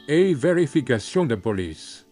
et vérification de police.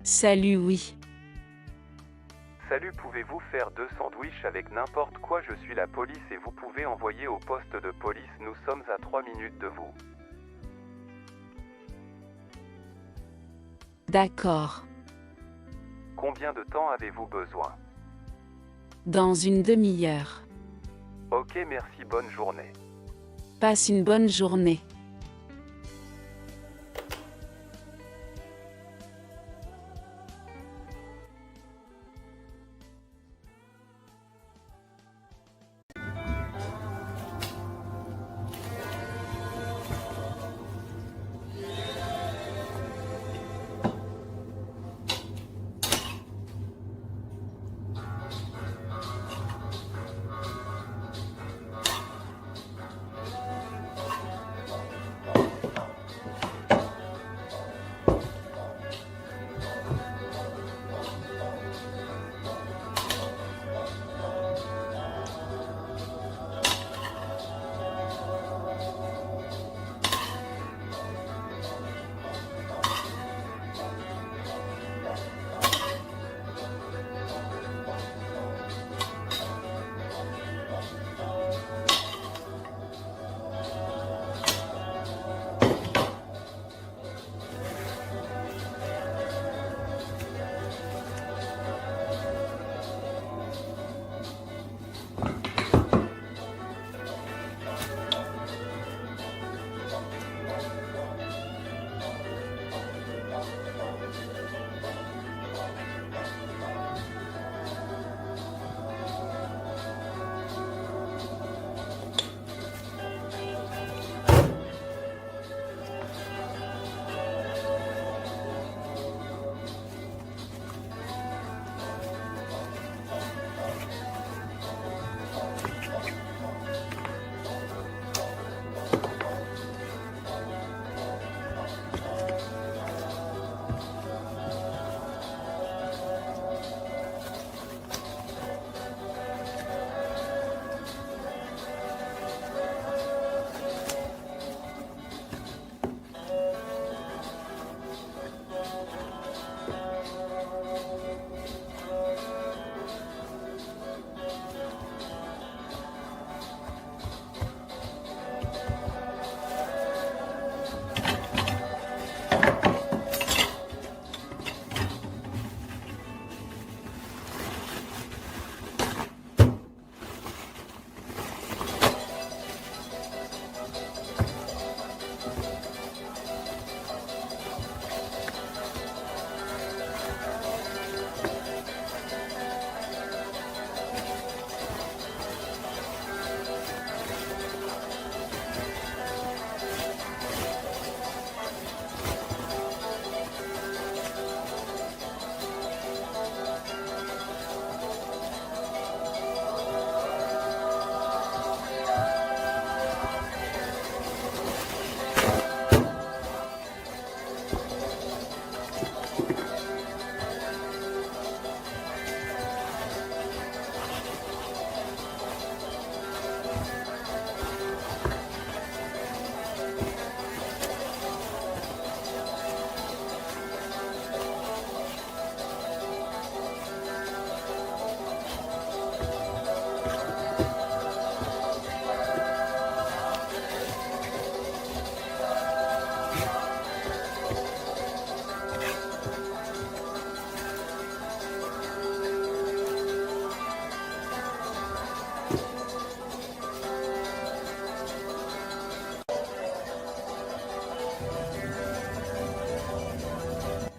Salut, oui. Salut, pouvez-vous faire 2 sandwichs avec n'importe quoi? Je suis la police et vous pouvez envoyer au poste de police. Nous sommes à 3 minutes de vous. D'accord. Combien de temps avez-vous besoin? Dans une demi-heure. Ok, merci, bonne journée. Passe une bonne journée.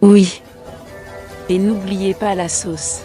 Oui. Et n'oubliez pas la sauce.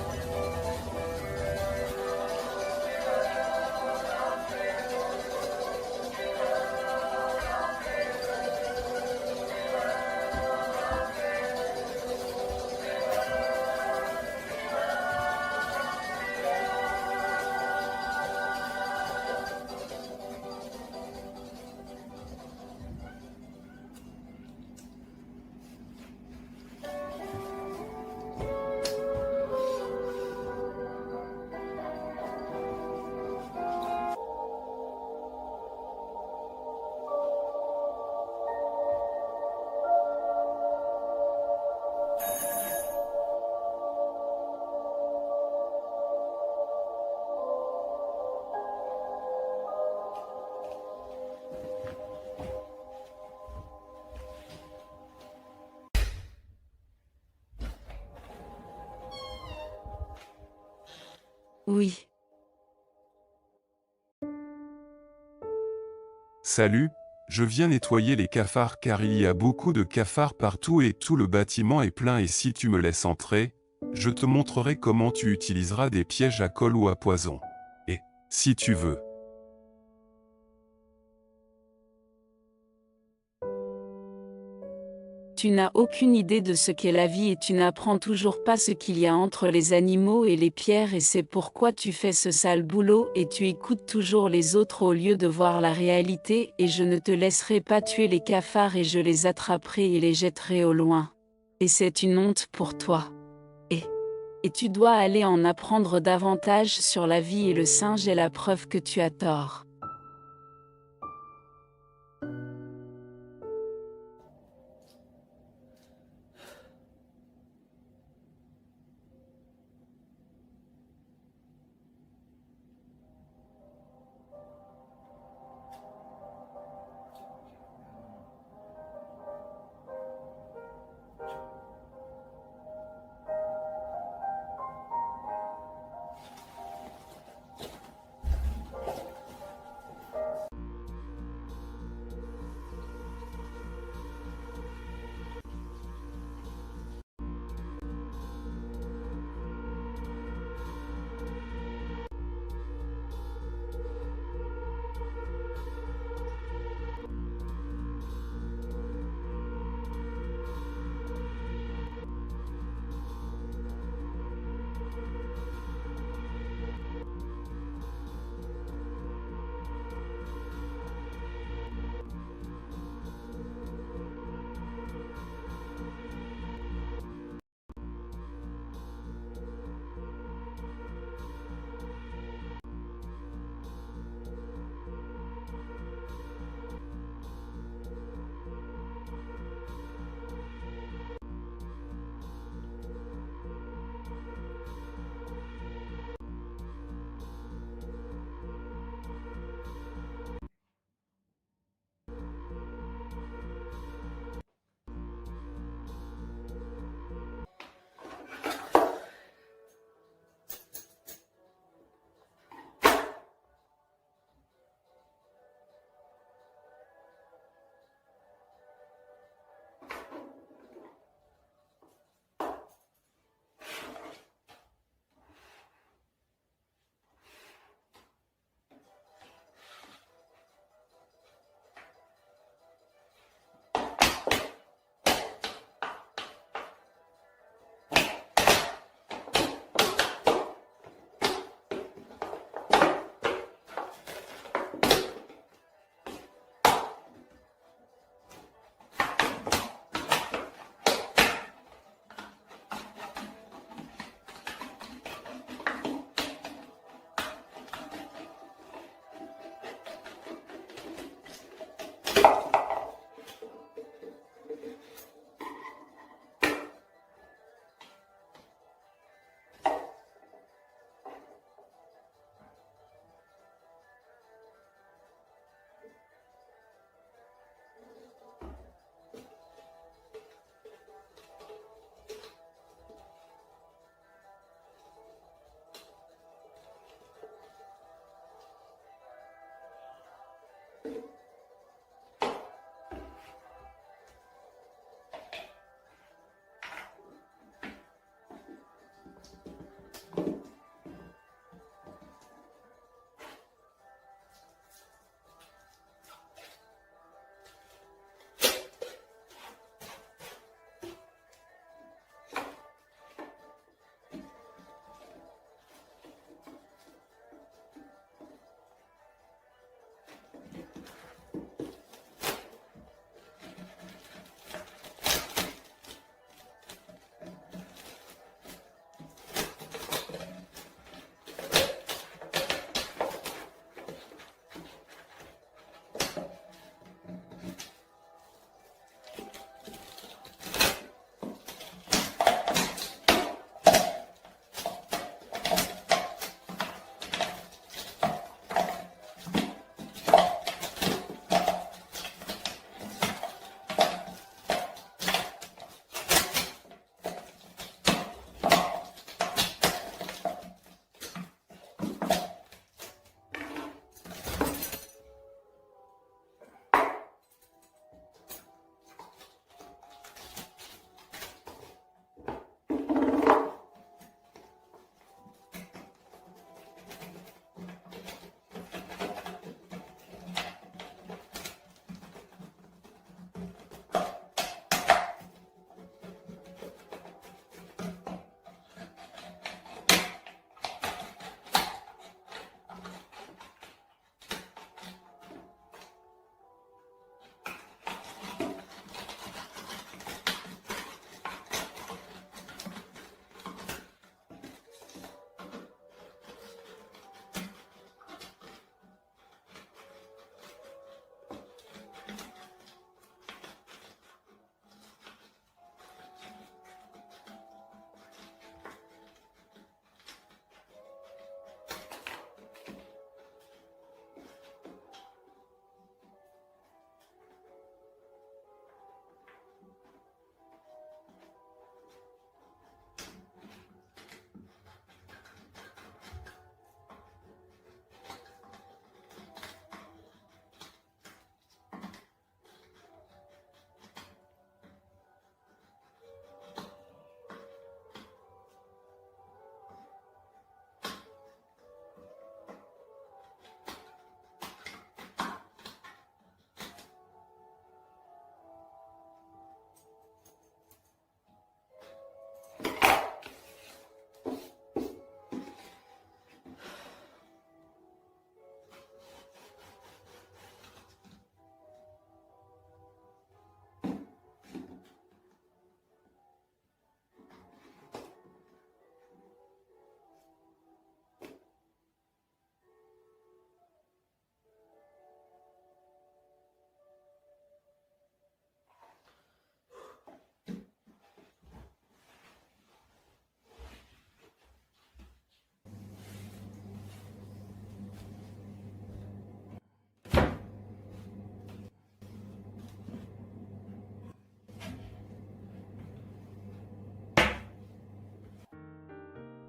Oui. Salut, je viens nettoyer les cafards car il y a beaucoup de cafards partout et tout le bâtiment est plein et si tu me laisses entrer, je te montrerai comment tu utiliseras des pièges à colle ou à poison. Et, si tu veux. Tu n'as aucune idée de ce qu'est la vie et tu n'apprends toujours pas ce qu'il y a entre les animaux et les pierres et c'est pourquoi tu fais ce sale boulot et tu écoutes toujours les autres au lieu de voir la réalité et je ne te laisserai pas tuer les cafards et je les attraperai et les jetterai au loin. Et c'est une honte pour toi. Et tu dois aller en apprendre davantage sur la vie et le singe est la preuve que tu as tort.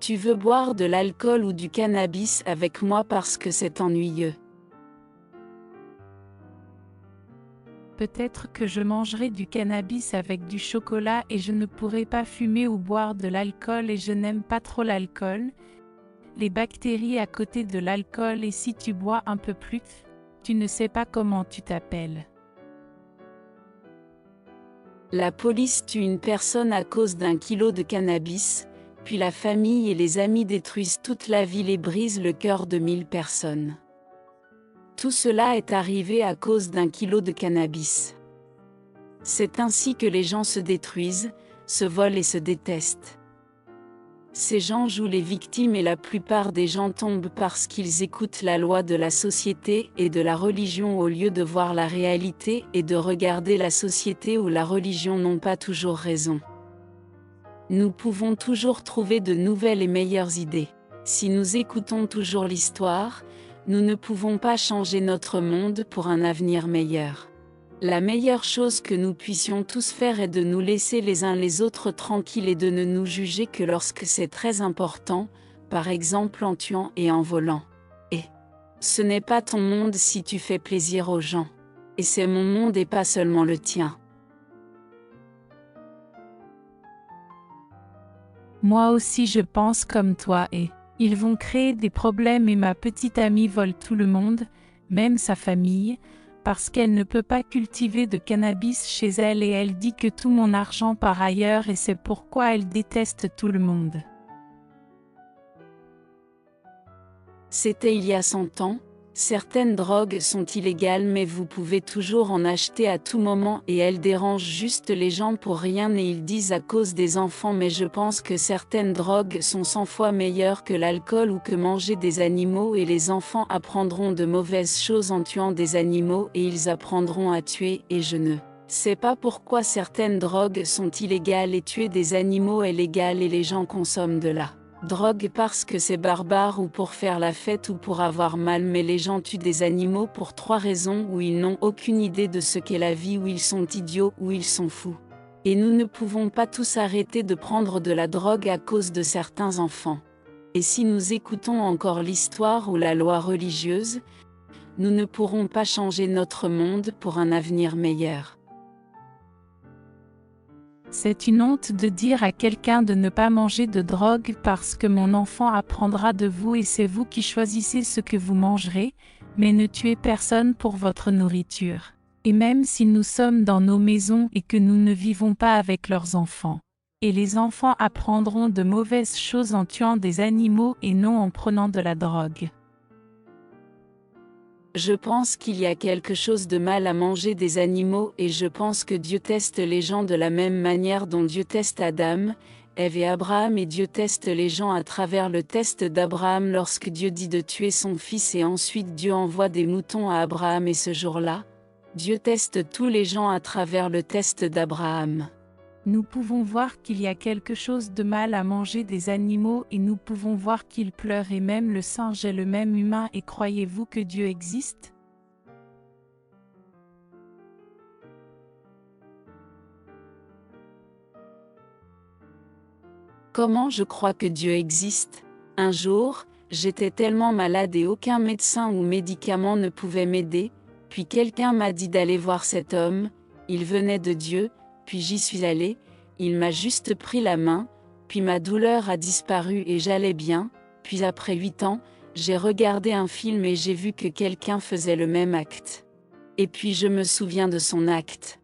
Tu veux boire de l'alcool ou du cannabis avec moi parce que c'est ennuyeux. Peut-être que je mangerai du cannabis avec du chocolat et je ne pourrai pas fumer ou boire de l'alcool et je n'aime pas trop l'alcool. Les bactéries à côté de l'alcool et si tu bois un peu plus, tu ne sais pas comment tu t'appelles. La police tue une personne à cause d'un kilo de cannabis, puis la famille et les amis détruisent toute la ville et brisent le cœur de 1000 personnes. Tout cela est arrivé à cause d'un kilo de cannabis. C'est ainsi que les gens se détruisent, se volent et se détestent. Ces gens jouent les victimes et la plupart des gens tombent parce qu'ils écoutent la loi de la société et de la religion au lieu de voir la réalité et de regarder la société ou la religion n'ont pas toujours raison. Nous pouvons toujours trouver de nouvelles et meilleures idées. Si nous écoutons toujours l'histoire, nous ne pouvons pas changer notre monde pour un avenir meilleur. La meilleure chose que nous puissions tous faire est de nous laisser les uns les autres tranquilles et de ne nous juger que lorsque c'est très important, par exemple en tuant et en volant. Et ce n'est pas ton monde si tu fais plaisir aux gens. Et c'est mon monde et pas seulement le tien. Moi aussi je pense comme toi et ils vont créer des problèmes et ma petite amie vole tout le monde, même sa famille, parce qu'elle ne peut pas cultiver de cannabis chez elle et elle dit que tout mon argent part ailleurs et c'est pourquoi elle déteste tout le monde. C'était il y a 100 ans. Certaines drogues sont illégales mais vous pouvez toujours en acheter à tout moment et elles dérangent juste les gens pour rien et ils disent à cause des enfants mais je pense que certaines drogues sont 100 fois meilleures que l'alcool ou que manger des animaux et les enfants apprendront de mauvaises choses en tuant des animaux et ils apprendront à tuer et je ne sais pas pourquoi certaines drogues sont illégales et tuer des animaux est légal et les gens consomment de la drogue parce que c'est barbare ou pour faire la fête ou pour avoir mal mais les gens tuent des animaux pour 3 raisons ou ils n'ont aucune idée de ce qu'est la vie ou ils sont idiots ou ils sont fous. Et nous ne pouvons pas tous arrêter de prendre de la drogue à cause de certains enfants. Et si nous écoutons encore l'histoire ou la loi religieuse, nous ne pourrons pas changer notre monde pour un avenir meilleur. C'est une honte de dire à quelqu'un de ne pas manger de drogue parce que mon enfant apprendra de vous et c'est vous qui choisissez ce que vous mangerez, mais ne tuez personne pour votre nourriture. Et même si nous sommes dans nos maisons et que nous ne vivons pas avec leurs enfants. Et les enfants apprendront de mauvaises choses en tuant des animaux et non en prenant de la drogue. Je pense qu'il y a quelque chose de mal à manger des animaux et je pense que Dieu teste les gens de la même manière dont Dieu teste Adam, Ève et Abraham et Dieu teste les gens à travers le test d'Abraham lorsque Dieu dit de tuer son fils et ensuite Dieu envoie des moutons à Abraham et ce jour-là, Dieu teste tous les gens à travers le test d'Abraham. Nous pouvons voir qu'il y a quelque chose de mal à manger des animaux et nous pouvons voir qu'ils pleurent et même le singe est le même humain et croyez-vous que Dieu existe? Comment je crois que Dieu existe? Un jour, j'étais tellement malade et aucun médecin ou médicament ne pouvait m'aider, puis quelqu'un m'a dit d'aller voir cet homme, il venait de Dieu, puis j'y suis allée, il m'a juste pris la main, puis ma douleur a disparu et j'allais bien, puis après 8 ans, j'ai regardé un film et j'ai vu que quelqu'un faisait le même acte. Et puis je me souviens de son acte.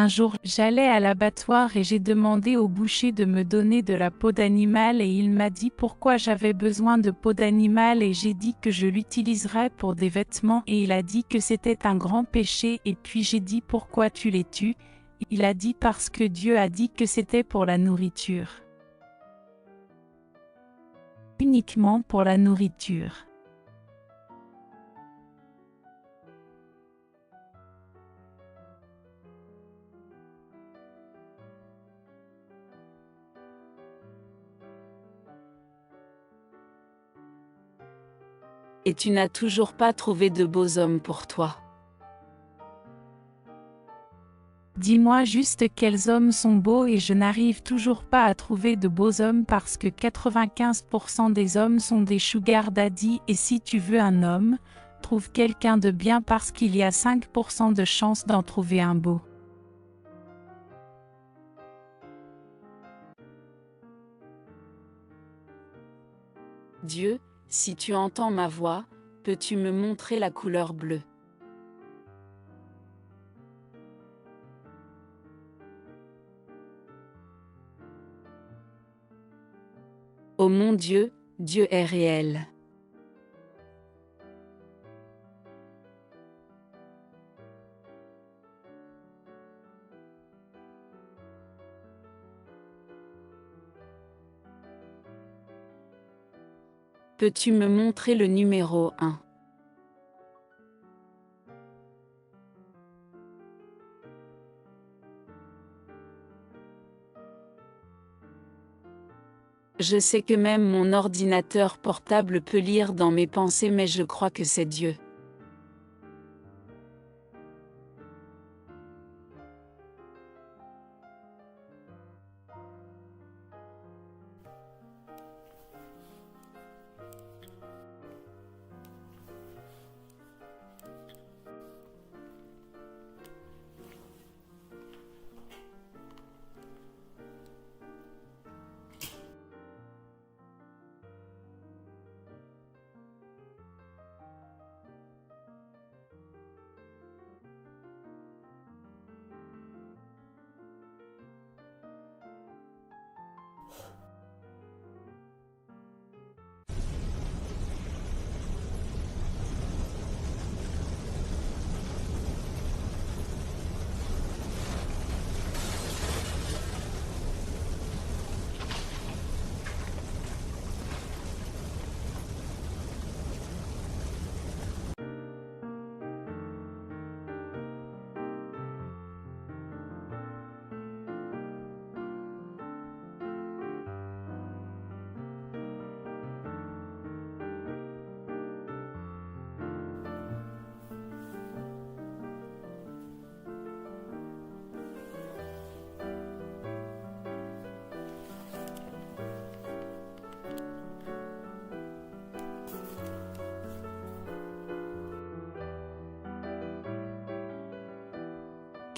Un jour, j'allais à l'abattoir et j'ai demandé au boucher de me donner de la peau d'animal et il m'a dit pourquoi j'avais besoin de peau d'animal et j'ai dit que je l'utiliserais pour des vêtements et il a dit que c'était un grand péché et puis j'ai dit pourquoi tu les tues? Il a dit parce que Dieu a dit que c'était pour la nourriture. Uniquement pour la nourriture. et tu n'as toujours pas trouvé de beaux hommes pour toi. Dis-moi juste quels hommes sont beaux et je n'arrive toujours pas à trouver de beaux hommes parce que 95% des hommes sont des sugar daddy et si tu veux un homme, trouve quelqu'un de bien parce qu'il y a 5% de chance d'en trouver un beau. Dieu, si tu entends ma voix, peux-tu me montrer la couleur bleue? Oh mon Dieu, Dieu est réel. Peux-tu me montrer le numéro 1? Je sais que même mon ordinateur portable peut lire dans mes pensées, mais je crois que c'est Dieu.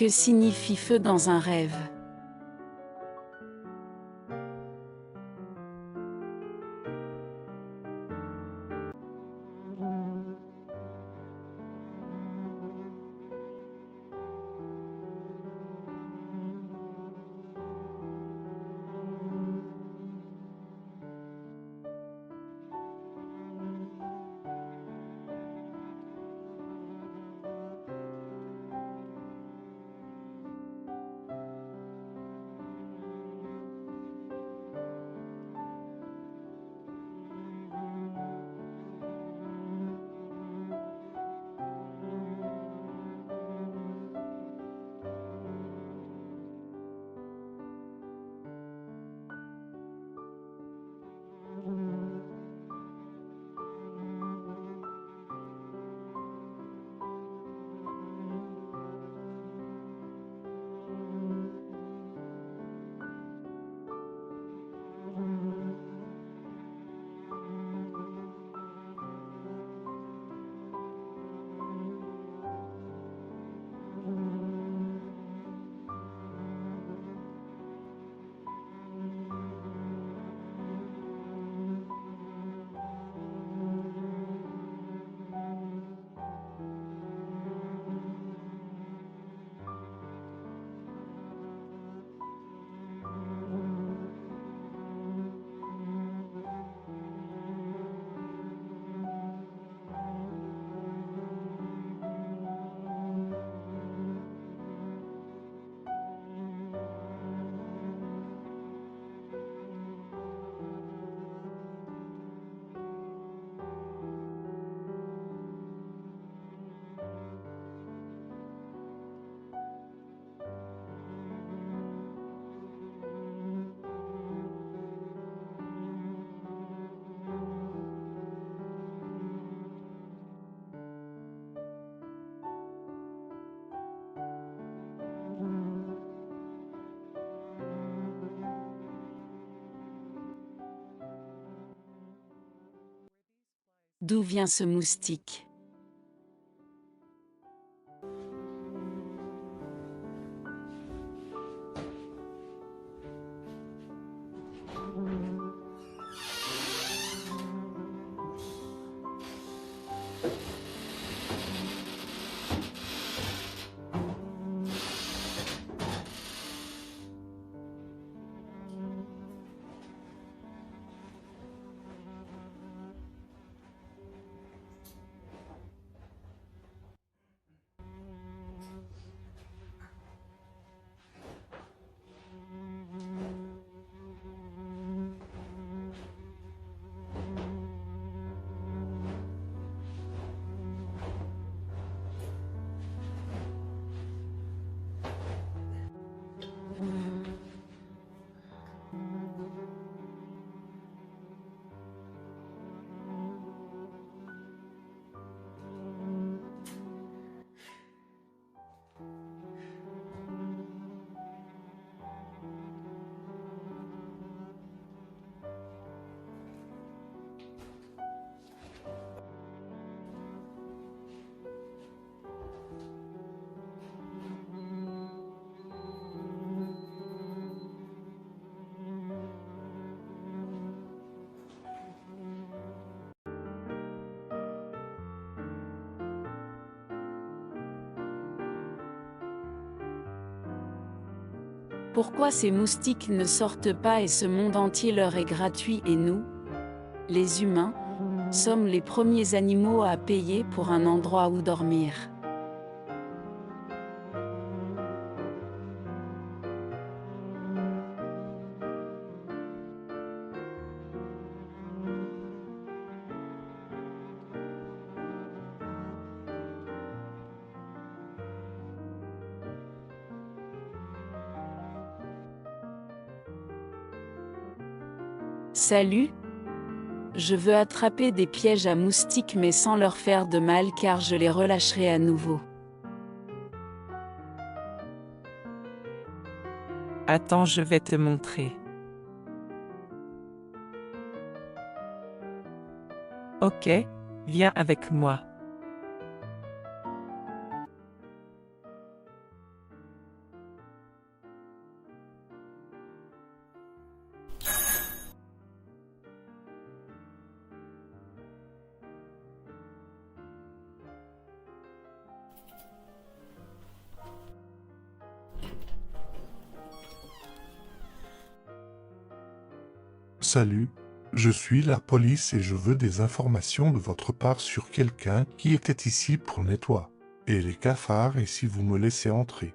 Que signifie feu dans un rêve? D'où vient ce moustique? Pourquoi ces moustiques ne sortent pas et ce monde entier leur est gratuit et nous, les humains, sommes les premiers animaux à payer pour un endroit où dormir? Salut! Je veux attraper des pièges à moustiques mais sans leur faire de mal car je les relâcherai à nouveau. Attends, je vais te montrer. Ok, viens avec moi. Salut, je suis la police et je veux des informations de votre part sur quelqu'un qui était ici pour nettoyer. Et les cafards et si vous me laissez entrer.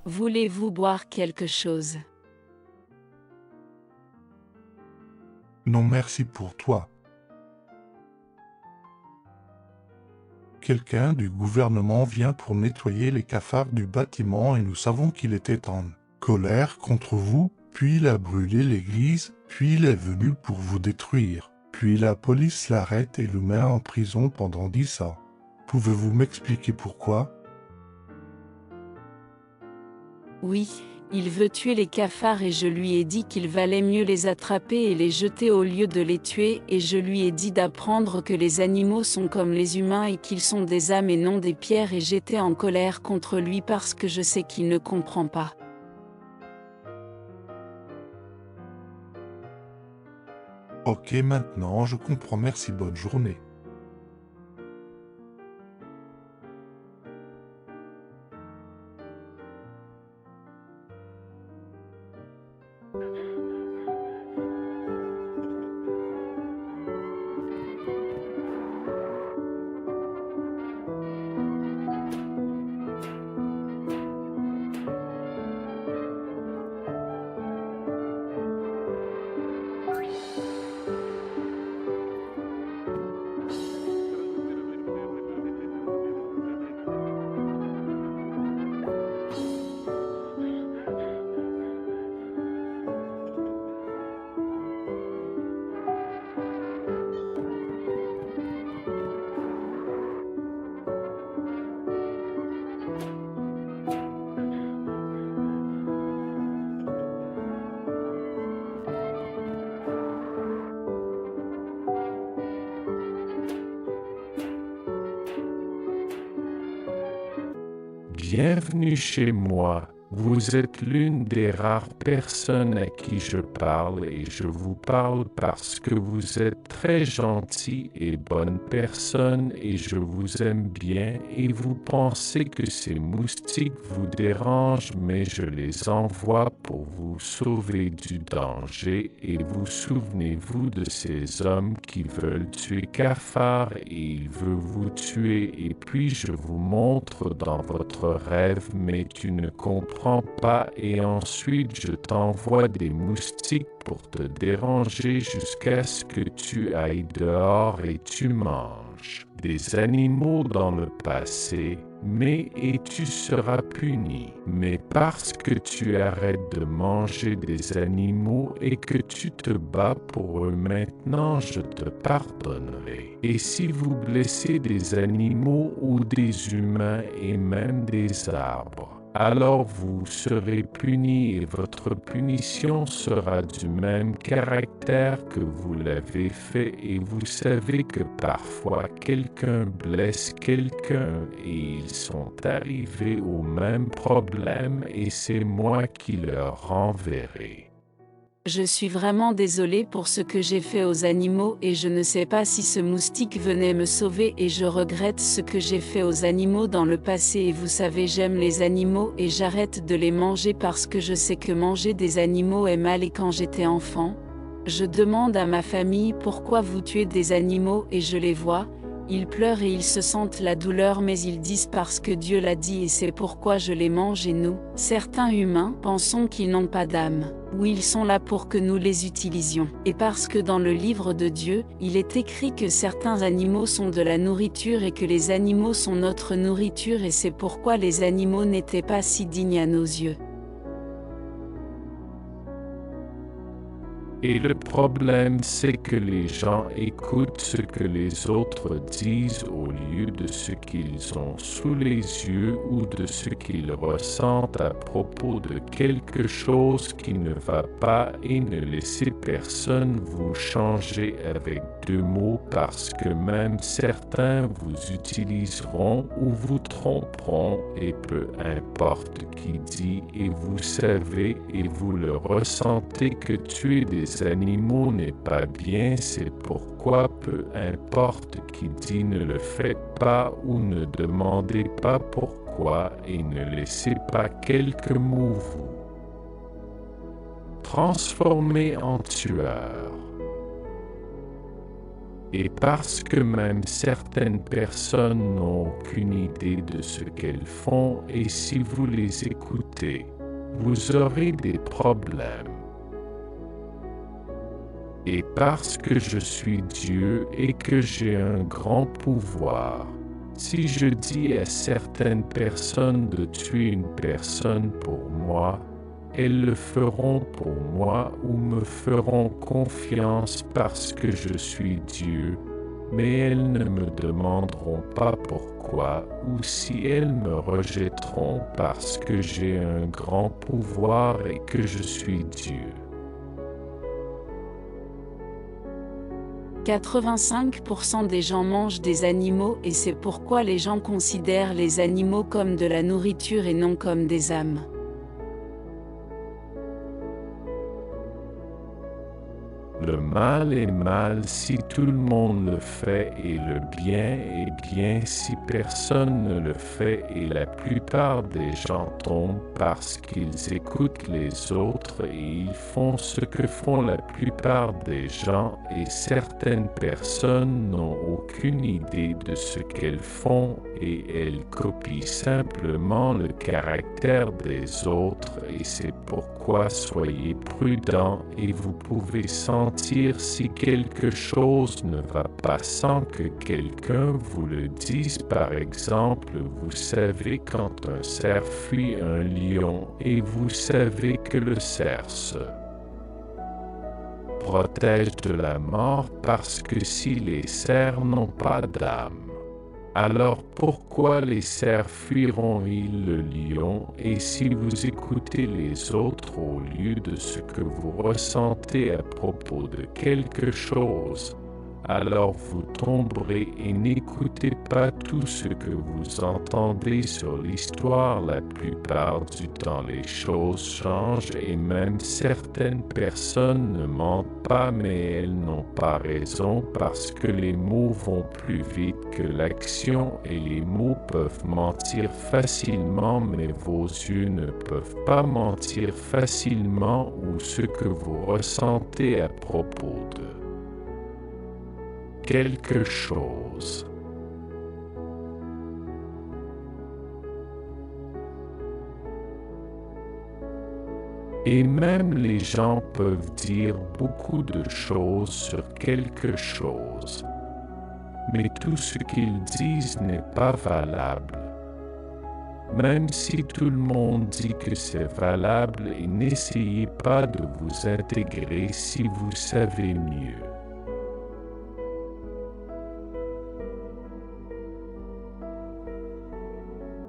Voulez-vous boire quelque chose? Non merci pour toi. Quelqu'un du gouvernement vient pour nettoyer les cafards du bâtiment et nous savons qu'il était en colère contre vous, puis il a brûlé l'église, puis il est venu pour vous détruire. Puis la police l'arrête et le met en prison pendant 10 ans. Pouvez-vous m'expliquer pourquoi? Oui, il veut tuer les cafards et je lui ai dit qu'il valait mieux les attraper et les jeter au lieu de les tuer et je lui ai dit d'apprendre que les animaux sont comme les humains et qu'ils sont des âmes et non des pierres et j'étais en colère contre lui parce que je sais qu'il ne comprend pas. Ok maintenant je comprends merci bonne journée. Bienvenue chez moi. Vous êtes l'une des rares personnes à qui je parle et je vous parle parce que vous êtes très gentil et bonne personne et je vous aime bien et vous pensez que ces moustiques vous dérangent mais je les envoie pour vous sauver du danger et vous souvenez-vous de ces hommes qui veulent tuer Cafard et ils veulent vous tuer et puis je vous montre dans votre rêve mais tu ne comprends pas et ensuite je t'envoie des moustiques pour te déranger jusqu'à ce que tu ailles dehors et tu manges des animaux dans le passé, mais et tu seras puni. Mais parce que tu arrêtes de manger des animaux et que tu te bats pour eux maintenant, je te pardonnerai. Et si vous blessez des animaux ou des humains et même des arbres, alors vous serez puni et votre punition sera du même caractère que vous l'avez fait et vous savez que parfois quelqu'un blesse quelqu'un et ils sont arrivés au même problème et c'est moi qui leur renverrai. Je suis vraiment désolée pour ce que j'ai fait aux animaux et je ne sais pas si ce moustique venait me sauver et je regrette ce que j'ai fait aux animaux dans le passé et vous savez j'aime les animaux et j'arrête de les manger parce que je sais que manger des animaux est mal et quand j'étais enfant, je demande à ma famille pourquoi vous tuez des animaux et je les vois, ils pleurent et ils se sentent la douleur mais ils disent parce que Dieu l'a dit et c'est pourquoi je les mange et nous, certains humains, pensons qu'ils n'ont pas d'âme. Oui, ils sont là pour que nous les utilisions. Et parce que dans le livre de Dieu, il est écrit que certains animaux sont de la nourriture et que les animaux sont notre nourriture et c'est pourquoi les animaux n'étaient pas si dignes à nos yeux. Et le problème, c'est que les gens écoutent ce que les autres disent au lieu de ce qu'ils ont sous les yeux ou de ce qu'ils ressentent à propos de quelque chose qui ne va pas et ne laissez personne vous changer avec 2 mots parce que même certains vous utiliseront ou vous tromperont et peu importe qui dit et vous savez et vous le ressentez que tuer des animaux n'est pas bien, c'est pourquoi peu importe qui dit ne le faites pas ou ne demandez pas pourquoi et ne laissez pas quelques mots vous transformer en tueur. Et parce que même certaines personnes n'ont aucune idée de ce qu'elles font et si vous les écoutez, vous aurez des problèmes. Et parce que je suis Dieu et que j'ai un grand pouvoir, si je dis à certaines personnes de tuer une personne pour moi, elles le feront pour moi ou me feront confiance parce que je suis Dieu, mais elles ne me demanderont pas pourquoi ou si elles me rejetteront parce que j'ai un grand pouvoir et que je suis Dieu. 85% des gens mangent des animaux et c'est pourquoi les gens considèrent les animaux comme de la nourriture et non comme des âmes. Le mal est mal si tout le monde le fait et le bien est bien si personne ne le fait et la plupart des gens tombent parce qu'ils écoutent les autres et ils font ce que font la plupart des gens et certaines personnes n'ont aucune idée de ce qu'elles font et elles copient simplement le caractère des autres et c'est pourquoi soyez prudents et vous pouvez sentir si quelque chose ne va pas sans que quelqu'un vous le dise. Par exemple, vous savez quand un cerf fuit un lion et vous savez que le cerf se protège de la mort parce que si les cerfs n'ont pas d'âme, alors pourquoi les cerfs fuiront-ils le lion et si vous écoutez les autres au lieu de ce que vous ressentez à propos de quelque chose, alors vous tomberez et n'écoutez pas tout ce que vous entendez sur l'histoire. La plupart du temps, les choses changent et même certaines personnes ne mentent pas, mais elles n'ont pas raison parce que les mots vont plus vite que l'action et les mots peuvent mentir facilement, mais vos yeux ne peuvent pas mentir facilement ou ce que vous ressentez à propos de quelque chose. Et même les gens peuvent dire beaucoup de choses sur quelque chose. Mais tout ce qu'ils disent n'est pas valable. Même si tout le monde dit que c'est valable, et n'essayez pas de vous intégrer si vous savez mieux.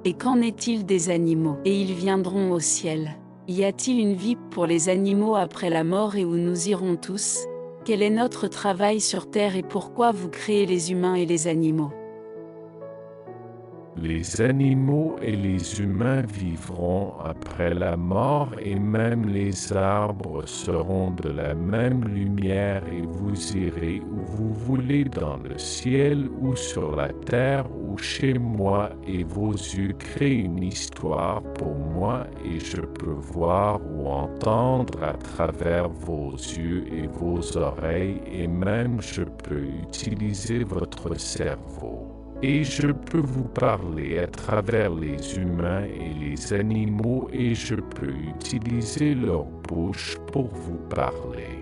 Et qu'en est-il des animaux? Et ils viendront au ciel. Y a-t-il une vie pour les animaux après la mort et où nous irons tous? Quel est notre travail sur terre et pourquoi vous créez les humains et les animaux? Les animaux et les humains vivront après la mort et même les arbres seront de la même lumière et vous irez où vous voulez dans le ciel ou sur la terre ou chez moi et vos yeux créent une histoire pour moi et je peux voir ou entendre à travers vos yeux et vos oreilles et même je peux utiliser votre cerveau. Et je peux vous parler à travers les humains et les animaux et je peux utiliser leur bouche pour vous parler.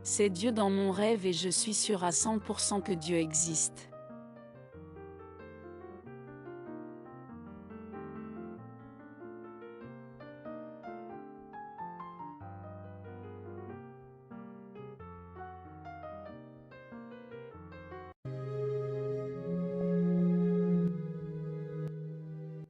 C'est Dieu dans mon rêve et je suis sûre à 100% que Dieu existe.